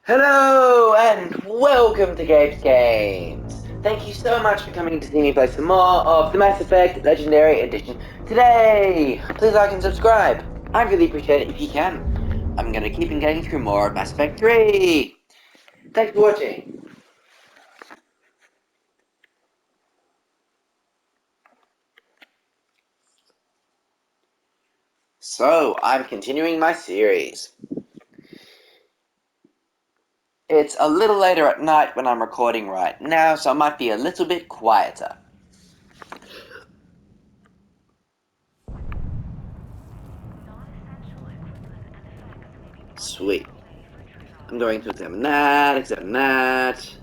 Hello and welcome to Gabe's Games. Thank you so much for coming to see me play some more of the Mass Effect Legendary Edition today. Please like and subscribe. I'd really appreciate it if you can. I'm going to keep on getting through more of Mass Effect 3. Thanks for watching. So, I'm continuing my series. It's a little later at night when I'm recording right now, so it might be a little bit quieter. Sweet. I'm going to examine that.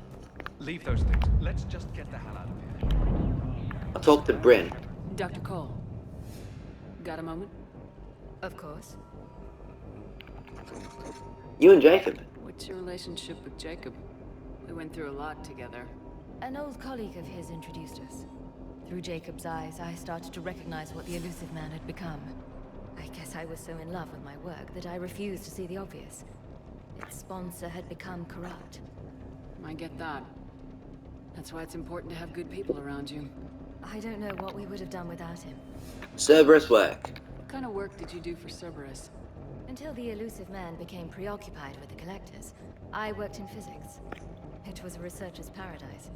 Leave those things. Let's just get the hell out of here. I'll talk to Bryn. Dr. Cole. Got a moment? Of course. You and Jacob. What's your relationship with Jacob? We went through a lot together. An old colleague of his introduced us. Through Jacob's eyes, I started to recognize what the elusive man had become. I guess I was so in love with my work that I refused to see the obvious. Its sponsor had become corrupt. I get that. That's why it's important to have good people around you. I don't know what we would have done without him. Cerberus work. What kind of work did you do for Cerberus? Until the elusive man became preoccupied with the Collectors, I worked in physics. It was a researcher's paradise.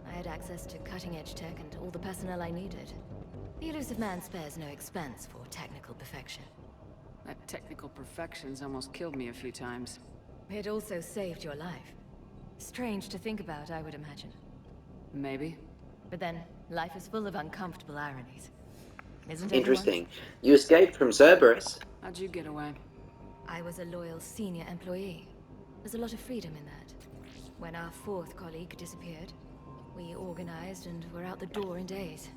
I had access to cutting-edge tech and all the personnel I needed. The elusive man spares no expense for technical perfection. That technical perfection's almost killed me a few times. It also saved your life. Strange to think about, I would imagine. Maybe. But then, life is full of uncomfortable ironies. Isn't Interesting. You escaped from Cerberus. How'd you get away? I was a loyal senior employee. There's a lot of freedom in that. When our fourth colleague disappeared, we organized and were out the door in days.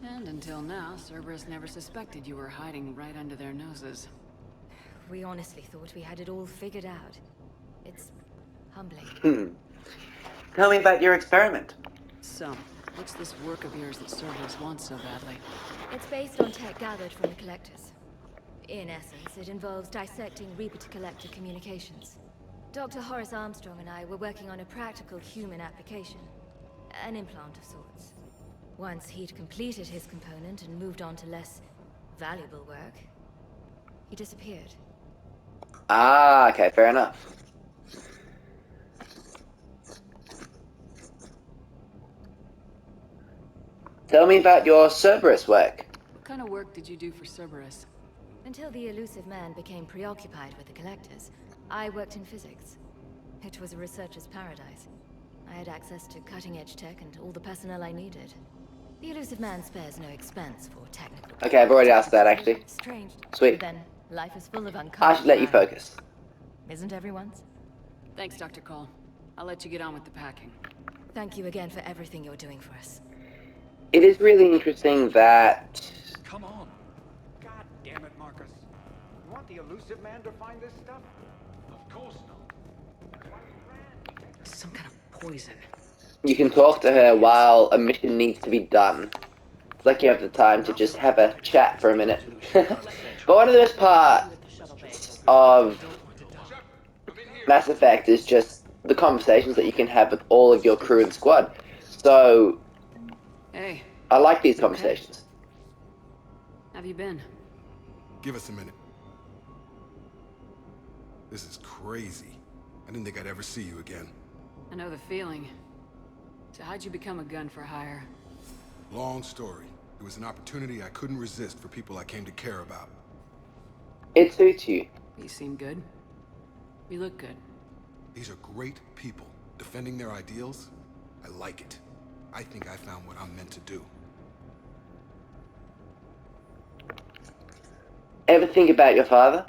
And until now, Cerberus never suspected you were hiding right under their noses. We honestly thought we had it all figured out. It's humbling. Tell me about your experiment. So, what's this work of yours that Cerberus wants so badly? It's based on tech gathered from the Collectors. In essence, it involves dissecting Reaper-to-Collector communications. Dr. Horace Armstrong and I were working on a practical human application. An implant of sorts. Once he'd completed his component and moved on to less valuable work, he disappeared. Ah, okay, fair enough. Tell me about your Cerberus work. What kind of work did you do for Cerberus? Until the elusive man became preoccupied with the Collectors, I worked in physics. It was a researcher's paradise. I had access to cutting-edge tech and all the personnel I needed. The elusive man spares no expense for technical... Okay, I've already asked that, actually. Strange. Sweet. Then, life is full of uncomfortable... I should let you focus. Isn't everyone's? Thanks, Dr. Cole. I'll let you get on with the packing. Thank you again for everything you're doing for us. It is really interesting that... Come on. God damn it, Marcus. You want the elusive man to find this stuff? Of course not. Some kind of poison. you can talk to her while a mission needs to be done. It's like you have the time to just have a chat for a minute. But one of the best parts of Mass Effect is just the conversations that you can have with all of your crew and squad. So, Hey. I like these Okay. conversations. Have you been? Give us a minute. This is crazy. I didn't think I'd ever see you again. I know the feeling. So how'd you become a gun for hire? Long story. It was an opportunity I couldn't resist for people I came to care about. It suits you. You seem good. You look good. These are great people, defending their ideals. I like it. I think I found what I'm meant to do. Ever think about your father?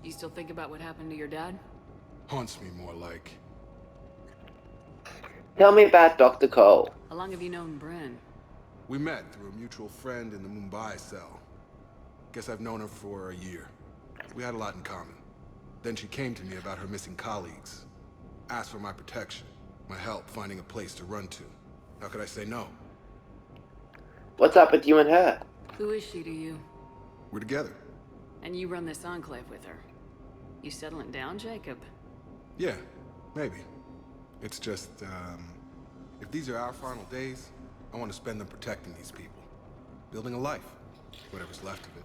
You still think about what happened to your dad? Haunts me more like. Tell me about Dr. Cole. How long have you known Bryn? We met through a mutual friend in the Mumbai cell. Guess I've known her for a year. We had a lot in common. Then she came to me about her missing colleagues. Asked for my protection, my help finding a place to run to. How could I say no? What's up with you and her? Who is she to you? We're together. And you run this enclave with her. You settling down, Jacob? Yeah, maybe. It's just, if these are our final days, I want to spend them protecting these people. Building a life. Whatever's left of it.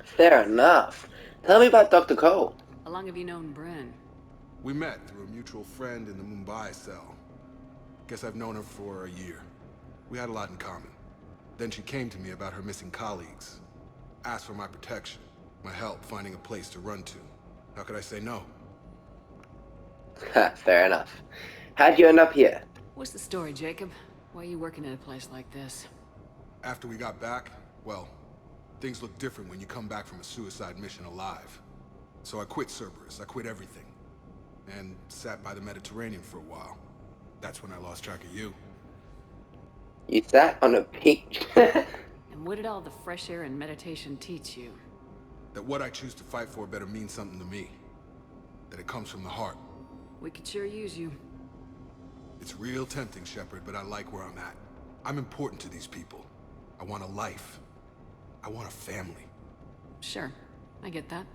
Fair enough. Tell me about Dr. Cole. How long have you known Bryn? We met through a mutual friend in the Mumbai cell. Guess I've known her for a year. We had a lot in common. Then she came to me about her missing colleagues. Asked for my protection, my help finding a place to run to. How could I say no? Fair enough. How'd you end up here? What's the story, Jacob? Why are you working at a place like this? After we got back, well, things look different when you come back from a suicide mission alive. So I quit Cerberus, I quit everything. And sat by the Mediterranean for a while. That's when I lost track of you. You sat on a beach. And what did all the fresh air and meditation teach you? That what I choose to fight for better mean something to me. That it comes from the heart. We could sure use you. It's real tempting, Shepard, but I like where I'm at. I'm important to these people. I want a life. I want a family. Sure, I get that.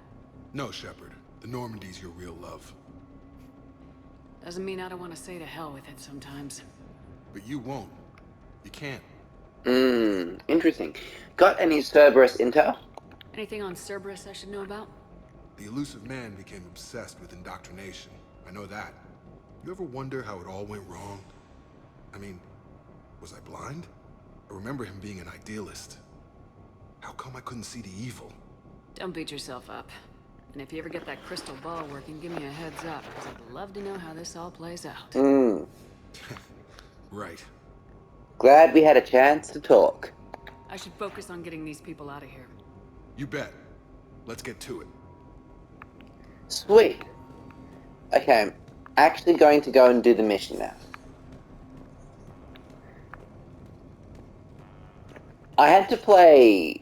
No, Shepard. The Normandy's your real love. Doesn't mean I don't want to say to hell with it sometimes. But you won't. You can't. Interesting. Got any Cerberus intel? Anything on Cerberus I should know about? The elusive man became obsessed with indoctrination. I know that. You ever wonder how it all went wrong? I mean, was I blind? I remember him being an idealist. How come I couldn't see the evil? Don't beat yourself up. And if you ever get that crystal ball working, give me a heads up, because I'd love to know how this all plays out. Right. Glad we had a chance to talk. I should focus on getting these people out of here. You bet. Let's get to it. Sweet. Okay, I'm actually going to go and do the mission now. I had to play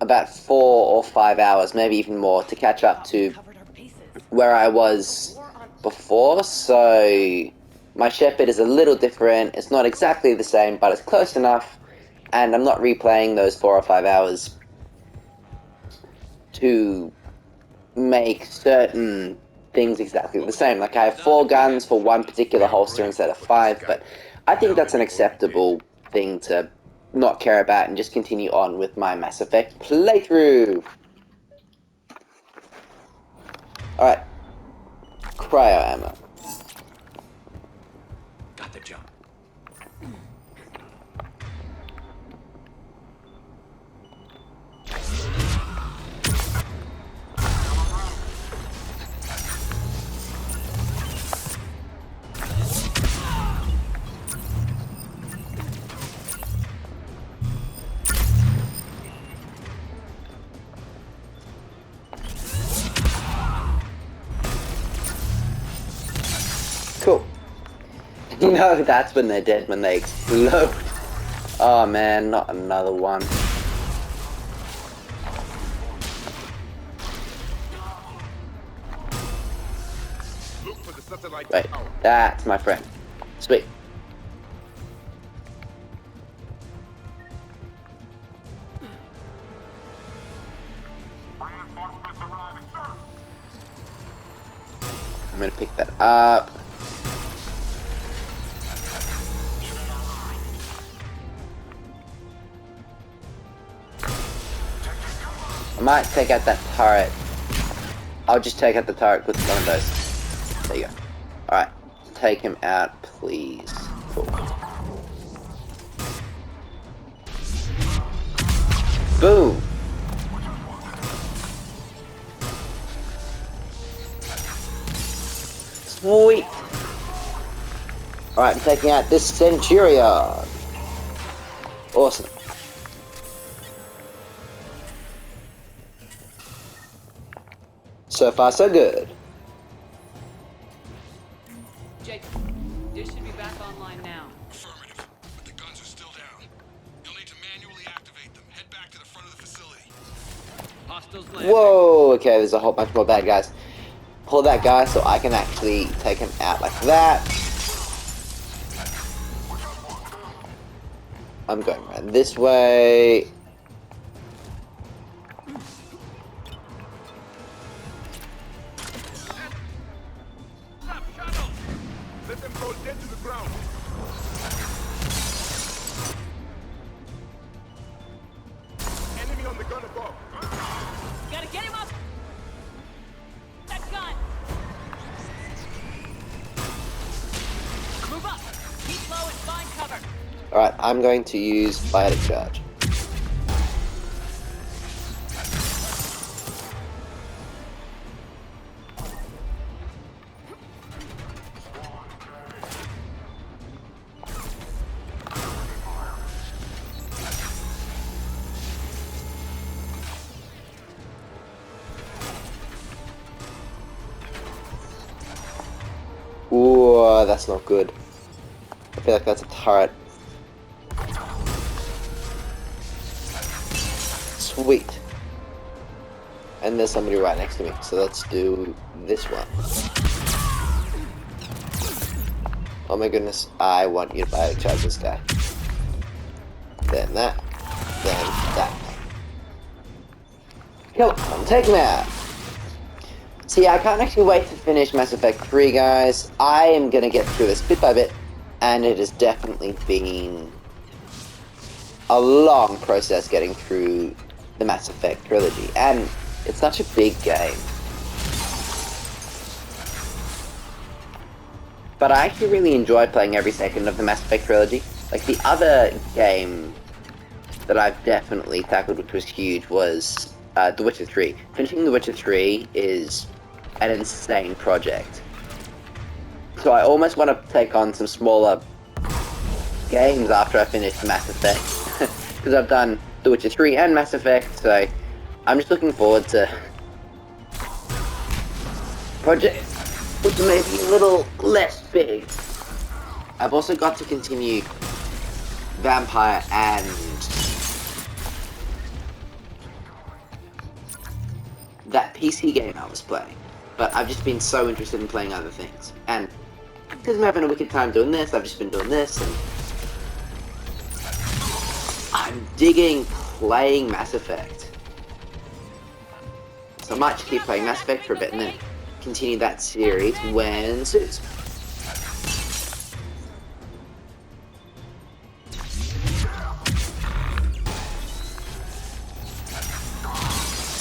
about 4 or 5 hours, maybe even more, to catch up to where I was before, so my Shepherd is a little different. It's not exactly the same, but it's close enough, and I'm not replaying those 4 or 5 hours to make certain things exactly the same. Like, I have 4 guns for one particular holster instead of 5, but I think that's an acceptable thing to not care about and just continue on with my Mass Effect playthrough. Alright. Cryo ammo. Got the jump. Cool. You know, that's when they're dead, when they explode. Oh man, not another one. Wait, that's my friend. Sweet. I'm gonna pick that up. I might take out that turret. I'll just take out the turret with one of those. There you go. Alright. Take him out, please. Cool. Boom! Sweet! Alright, I'm taking out this Centurion. Awesome. So far, so good. Jake, this should be back online now. Affirmative, but the guns are still down. You'll need to manually activate them. Head back to the front of the facility. Hostiles landing. Whoa, okay, there's a whole bunch more bad guys. Pull that guy so I can actually take him out like that. I'm going right this way. Gotta get him up! That gun! Move up! Keep low and find cover! Alright, I'm going to use biotic charge. Ooh, that's not good. I feel like that's a turret. Sweet. And there's somebody right next to me, so let's do this one. Oh my goodness, I want you to biotic charge this guy. Then that. Then that. Kill him, take him out! So yeah, I can't actually wait to finish Mass Effect 3, guys. I am going to get through this bit by bit, and it has definitely been a long process getting through the Mass Effect trilogy, and it's such a big game. But I actually really enjoyed playing every second of the Mass Effect trilogy. Like, the other game that I've definitely tackled, which was huge, was The Witcher 3. Finishing The Witcher 3 is an insane project. So I almost want to take on some smaller games after I finish Mass Effect. Because I've done The Witcher 3 and Mass Effect, so I'm just looking forward to projects which are maybe a little less big. I've also got to continue Vampire and that PC game I was playing. But I've just been so interested in playing other things. And because I'm having a wicked time doing this, I've just been doing this, and I'm digging playing Mass Effect. So I might just keep playing Mass Effect for a bit and then continue that series when suits.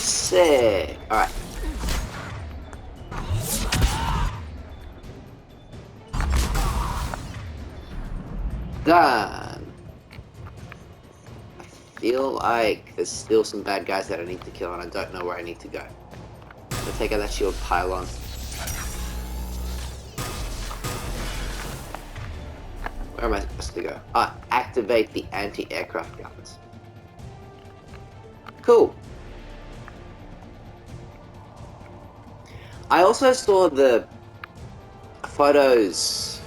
Sick. Alright. Done. I feel like there's still some bad guys that I need to kill and I don't know where I need to go. So take out that shield pylon. Where am I supposed to go? Ah, activate the anti-aircraft guns. Cool. I also saw the photos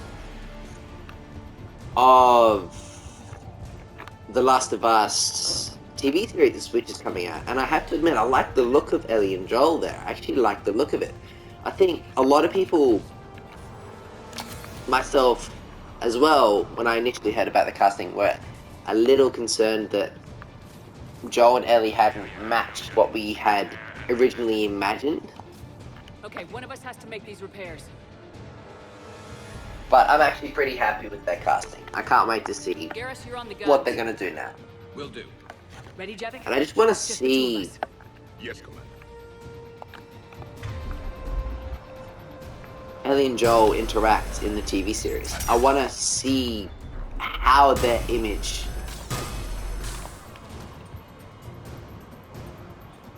of The Last of Us TV series which is coming out, and I have to admit I like the look of Ellie and Joel there. I actually like the look of it. I think a lot of people, myself as well, when I initially heard about the casting, were a little concerned that Joel and Ellie hadn't matched what we had originally imagined. Okay, one of us has to make these repairs. But I'm actually pretty happy with their casting. I can't wait to see Garrus, you're on the gun. what they're gonna do now. Will do. Ready, Javik? And I just want to Just the two of see us. Yes, Commander. Ellie and Joel interact in the TV series. I want to see how their image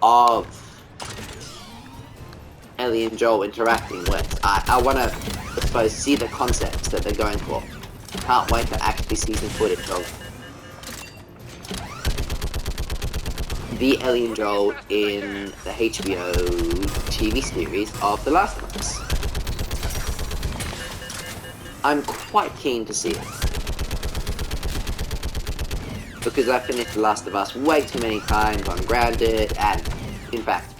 of Ellie and Joel interacting works. I want to, I suppose, see the concepts that they're going for. Can't wait to actually see some footage of the Ellie and Joel in the HBO TV series of The Last of Us. I'm quite keen to see it. Because I finished The Last of Us way too many times on Grounded, and in fact,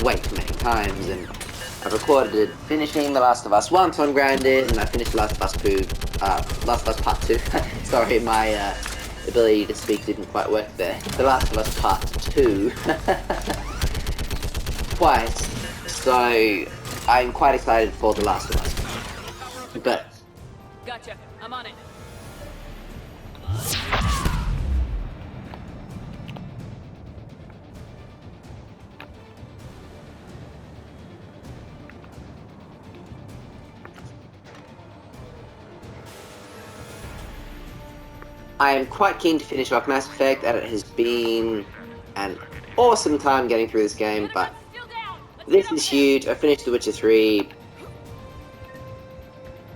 way too many times, and I recorded finishing The Last of Us once on Grounded, and I finished The Last of Us 2, Last of Us Part 2. Sorry, my ability to speak didn't quite work there. The Last of Us Part 2 twice, so I'm quite excited for The Last of Us. But Gotcha. I'm on it. I am quite keen to finish off Mass Effect, and it has been an awesome time getting through this game, but this is huge. I finished The Witcher 3.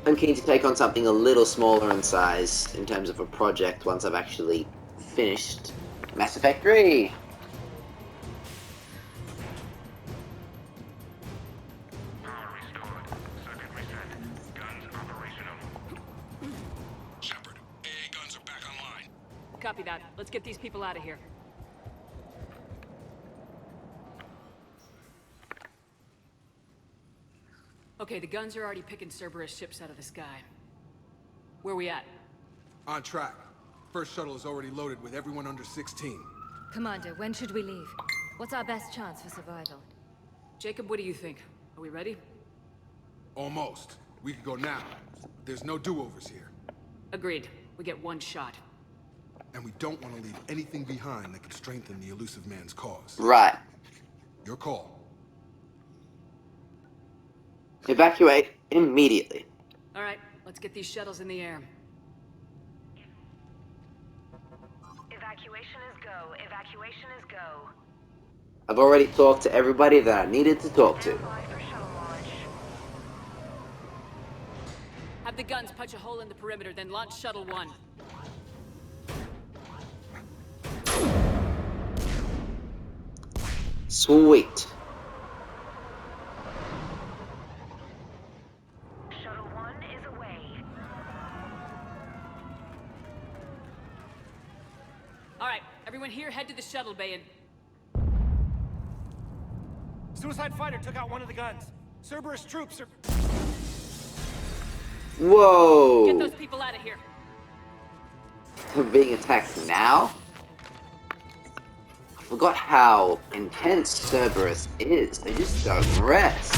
I'm keen to take on something a little smaller in size in terms of a project once I've actually finished Mass Effect 3. Shepard, AA guns are back online. Copy that. Let's get these people out of here. Okay, the guns are already picking Cerberus ships out of the sky. Where we at? On track. First shuttle is already loaded with everyone under 16. Commander, when should we leave? What's our best chance for survival? Jacob, what do you think? Are we ready? Almost. We could go now. There's no do-overs here. Agreed. We get one shot. And we don't want to leave anything behind that could strengthen the elusive man's cause. Right. Your call. Evacuate immediately. Alright, let's get these shuttles in the air. Evacuation is go. Evacuation is go. I've already talked to everybody that I needed to talk to. Stand by for shuttle launch. Have the guns punch a hole in the perimeter, then launch Shuttle 1. Sweet. Shuttle 1 is away. Alright, everyone here head to the shuttle bay and... Suicide fighter took out one of the guns. Cerberus troops are... Whoa! Get those people out of here. They're being attacked now? I forgot how intense Cerberus is. They just don't rest.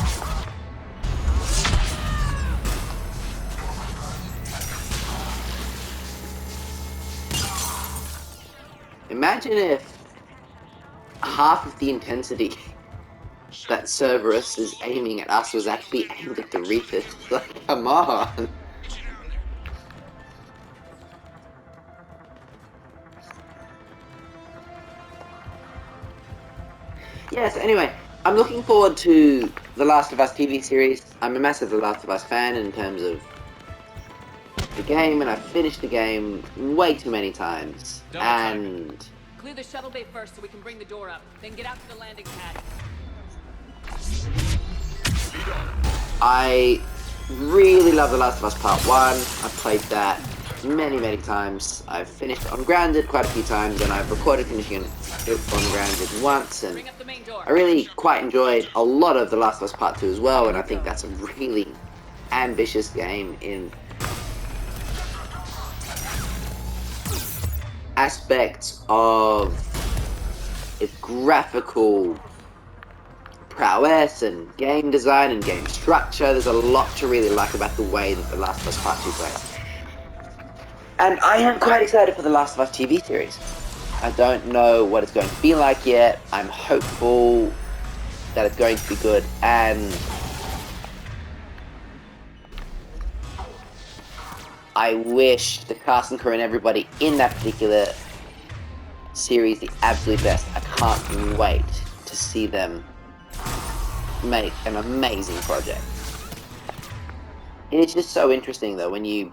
Imagine if half of the intensity that Cerberus is aiming at us was actually aimed at the Reapers. Like, come on! Yes, anyway, I'm looking forward to The Last of Us TV series. I'm a massive The Last of Us fan in terms of the game, and I've finished the game way too many times. And Clear the shuttle bay first so we can bring the door up. Then get out to the landing pad. I really love The Last of Us Part 1. I've played that many times. I've finished it on Grounded quite a few times, and I've recorded finishing it on Grounded once, and Bring up the main door. I really quite enjoyed a lot of The Last of Us Part 2 as well, and I think that's a really ambitious game in aspects of its graphical prowess and game design and game structure. There's a lot to really like about the way that The Last of Us Part 2 plays. And I am quite excited for The Last of Us TV series. I don't know what it's going to be like yet. I'm hopeful that it's going to be good, and I wish the cast and crew and everybody in that particular series the absolute best. I can't wait to see them make an amazing project. It's just so interesting though when you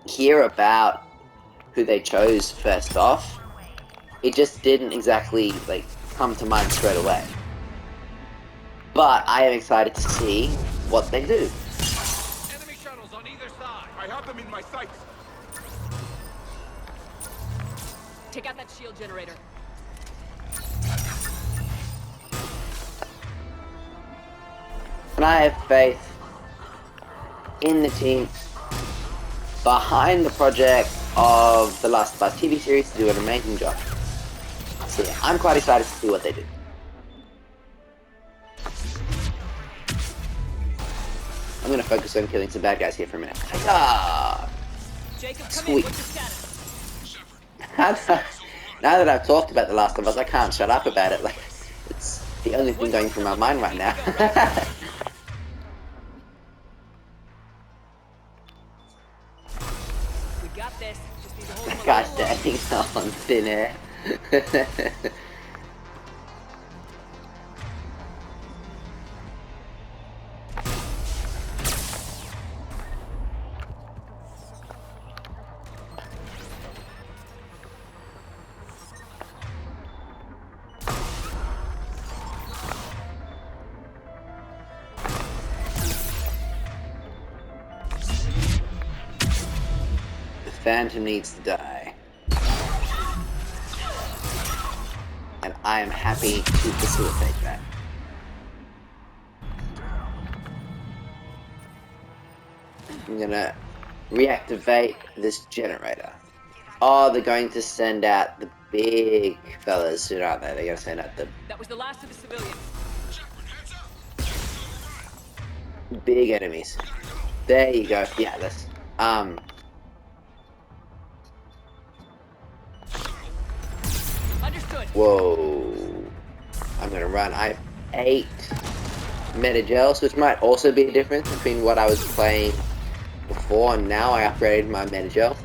hear about who they chose first off. It just didn't exactly like come to mind straight away. But I am excited to see what they do. Enemy shuttles on either side. I have them in my sights. Take out that shield generator. And I have faith in the team behind the project of The Last of Us TV series to do an amazing job. So yeah, I'm quite excited to see what they do. I'm gonna focus on killing some bad guys here for a minute. Ah, Jacob, come Sweet. in. What's your status? now that I've talked about The Last of Us, I can't shut up about it. Like, it's the only thing going through my mind right now. We got this. Just need to hold them on thin air. The Phantom needs to die. And I am happy to facilitate that. I'm gonna reactivate this generator. Oh, they're going to send out the big fellas soon, aren't they? They're gonna send out the That was the last of the civilians. big enemies. There you go. Yeah, that's Understood. whoa. I'm gonna run. I have 8 metagels, which might also be a difference between what I was playing before and now. I upgraded my metagel.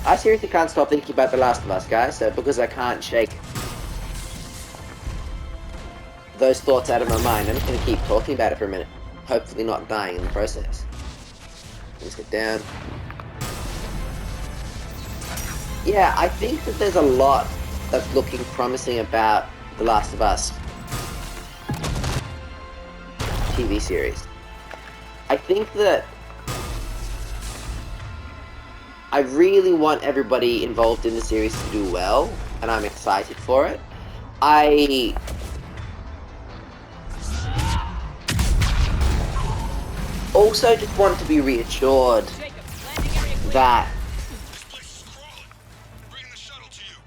I seriously can't stop thinking about The Last of Us, guys, so because I can't shake those thoughts out of my mind, I'm just going to keep talking about it for a minute. Hopefully not dying in the process. Let's get down. Yeah, I think that there's a lot that's looking promising about The Last of Us TV series. I think that I really want everybody involved in the series to do well, and I'm excited for it. I also just want to be reassured that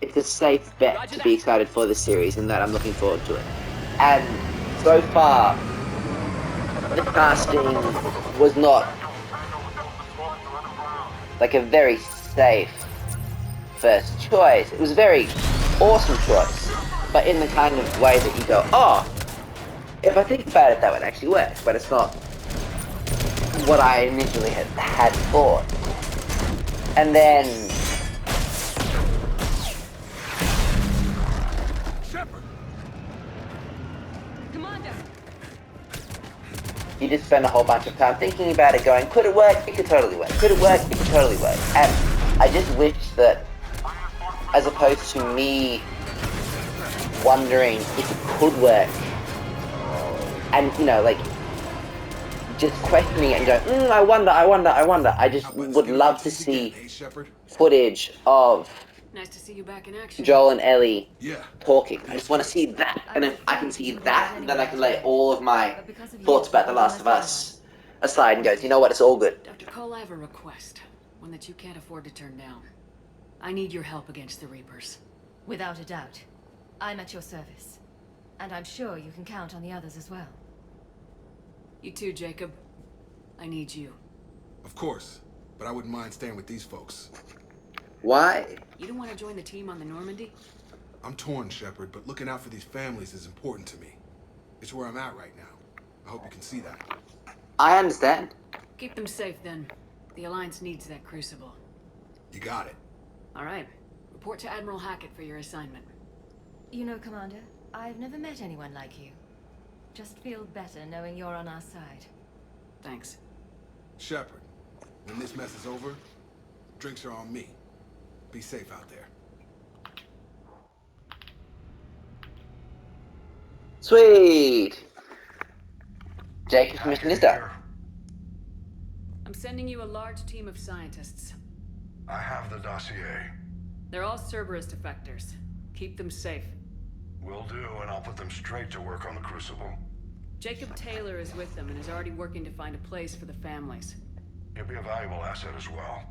it's a safe bet to be excited for this series and that I'm looking forward to it. And so far, the casting was not like a very safe first choice. It was a very awesome choice, but in the kind of way that you go, oh, if I think about it, that would actually work, but it's not what I initially had thought. And then you just spend a whole bunch of time thinking about it, going, could it work? It could totally work. Could it work? It could totally work. And I just wish that, as opposed to me wondering if it could work, and, you know, like, just questioning it and going, I wonder, I just would love to see footage of Nice to see you back in action. Joel and Ellie Yeah. talking. I just want to see that. And if I can see that, then I can lay all of my thoughts about The Last of Us aside and go, you know what, it's all good. Dr. Cole, I have a request. One that you can't afford to turn down. I need your help against the Reapers. Without a doubt. I'm at your service. And I'm sure you can count on the others as well. You too, Jacob. I need you. Of course, but I wouldn't mind staying with these folks. Why? You don't want to join the team on the Normandy? I'm torn, Shepard, but looking out for these families is important to me. It's where I'm at right now. I hope you can see that. I understand. Keep them safe, then. The Alliance needs that crucible. You got it. All right. Report to Admiral Hackett for your assignment. You know, Commander, I've never met anyone like you. Just feel better knowing you're on our side. Thanks. Shepard, when this mess is over, drinks are on me. Be safe out there. Sweet! Jacob's mission is done. I'm sending you a large team of scientists. I have the dossier. They're all Cerberus defectors. Keep them safe. Will do, and I'll put them straight to work on the Crucible. Jacob Taylor is with them and is already working to find a place for the families. He'll be a valuable asset as well.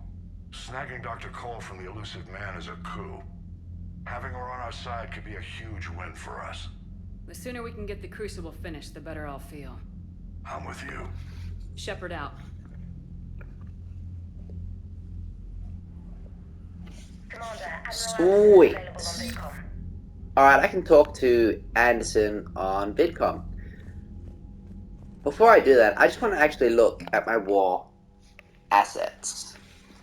Snagging Dr. Cole from the elusive man is a coup. Having her on our side could be a huge win for us. The sooner we can get the Crucible finished, the better I'll feel. I'm with you. Shepard out. Sweet. Alright, I can talk to Anderson on VidCom. before I do that, I just want to actually look at my war assets.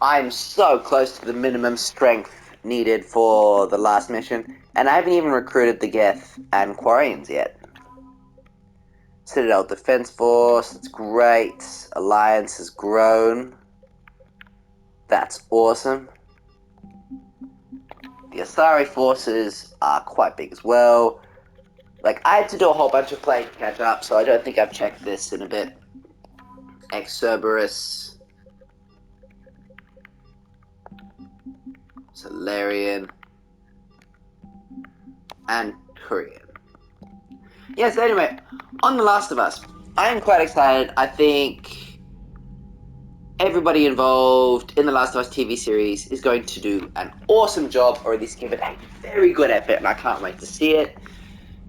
I'm so close to the minimum strength needed for the last mission, and I haven't even recruited the Geth and Quarians yet. Citadel Defense Force, that's great. Alliance has grown. That's awesome. The Asari forces are quite big as well. Like, I had to do a whole bunch of playing to catch up, so I don't think I've checked this in a bit. Cerberus. Solarian. And Korean. Yes, anyway, on The Last of Us, I am quite excited. I think everybody involved in The Last of Us TV series is going to do an awesome job, or at least give it a very good effort, and I can't wait to see it.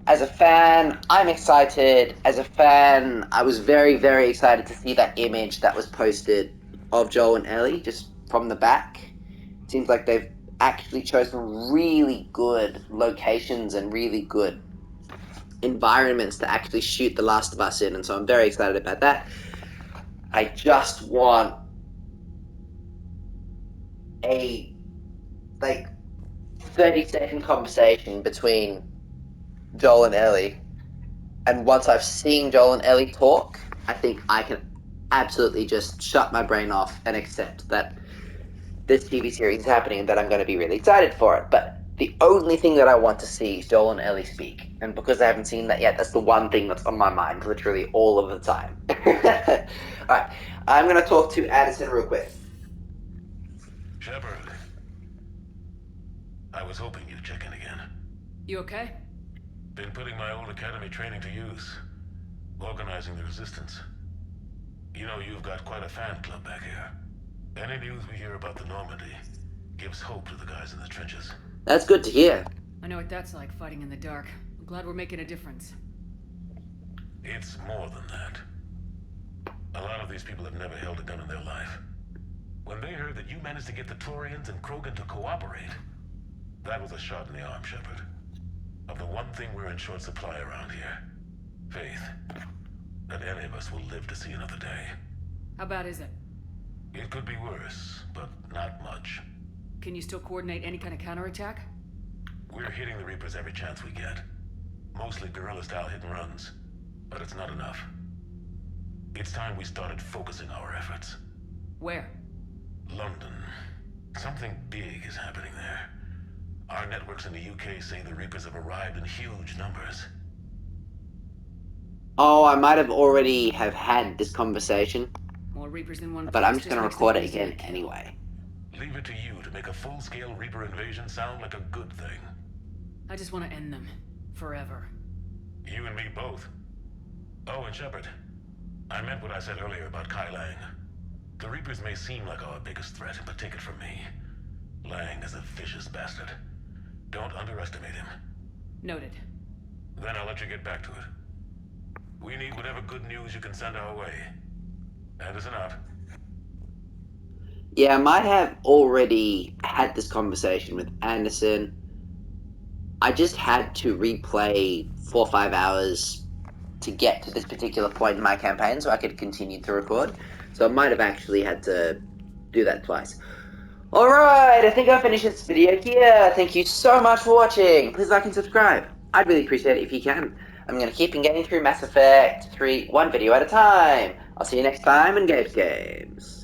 As a fan, I'm excited. As a fan, I was very, very excited to see that image that was posted of Joel and Ellie, just from the back. Seems like they've actually chosen really good locations and really good environments to actually shoot The Last of Us in, and so I'm very excited about that. I just want a, 30-second conversation between Joel and Ellie, and once I've seen Joel and Ellie talk, I think I can absolutely just shut my brain off and accept that this TV series is happening and that I'm going to be really excited for it. But the only thing that I want to see is Joel and Ellie speak. And because I haven't seen that yet, that's the one thing that's on my mind literally all of the time. Alright, I'm going to talk to Addison real quick. Shepard, I was hoping you'd check in again. You okay? Been putting my old academy training to use. Organizing the resistance. You know, you've got quite a fan club back here. Any news we hear about the Normandy gives hope to the guys in the trenches. That's good to hear. I know what that's like, fighting in the dark. I'm glad we're making a difference. It's more than that. A lot of these people have never held a gun in their life. When they heard that you managed to get the Torians and Krogan to cooperate, that was a shot in the arm, Shepard. Of the one thing we're in short supply around here. Faith. That any of us will live to see another day. How bad is it? It could be worse, but not much. Can you still coordinate any kind of counterattack? We're hitting the Reapers every chance we get. Mostly guerrilla-style hit-and-runs. But it's not enough. It's time we started focusing our efforts. Where? London. Something big is happening there. Our networks in the UK say the Reapers have arrived in huge numbers. Oh, I might have already have had this conversation, More Reapers in one but I'm just place going to makes them record it easier again to kill. anyway. Leave it to you to make a full-scale Reaper invasion sound like a good thing. I just want to end them. Forever. You and me both. Oh, and Shepard, I meant what I said earlier about Kai Lang. The Reapers may seem like our biggest threat, but take it from me. Lang is a vicious bastard. Don't underestimate him. Noted. Then I'll let you get back to it. We need whatever good news you can send our way. Anderson out. Yeah, I might have already had this conversation with Anderson. I just had to replay 4 or 5 hours to get to this particular point in my campaign so I could continue to record. So I might have actually had to do that twice. Alright, I think I'll finish this video here. Thank you so much for watching. Please like and subscribe. I'd really appreciate it if you can. I'm going to keep getting through Mass Effect 3 one video at a time. I'll see you next time in Games.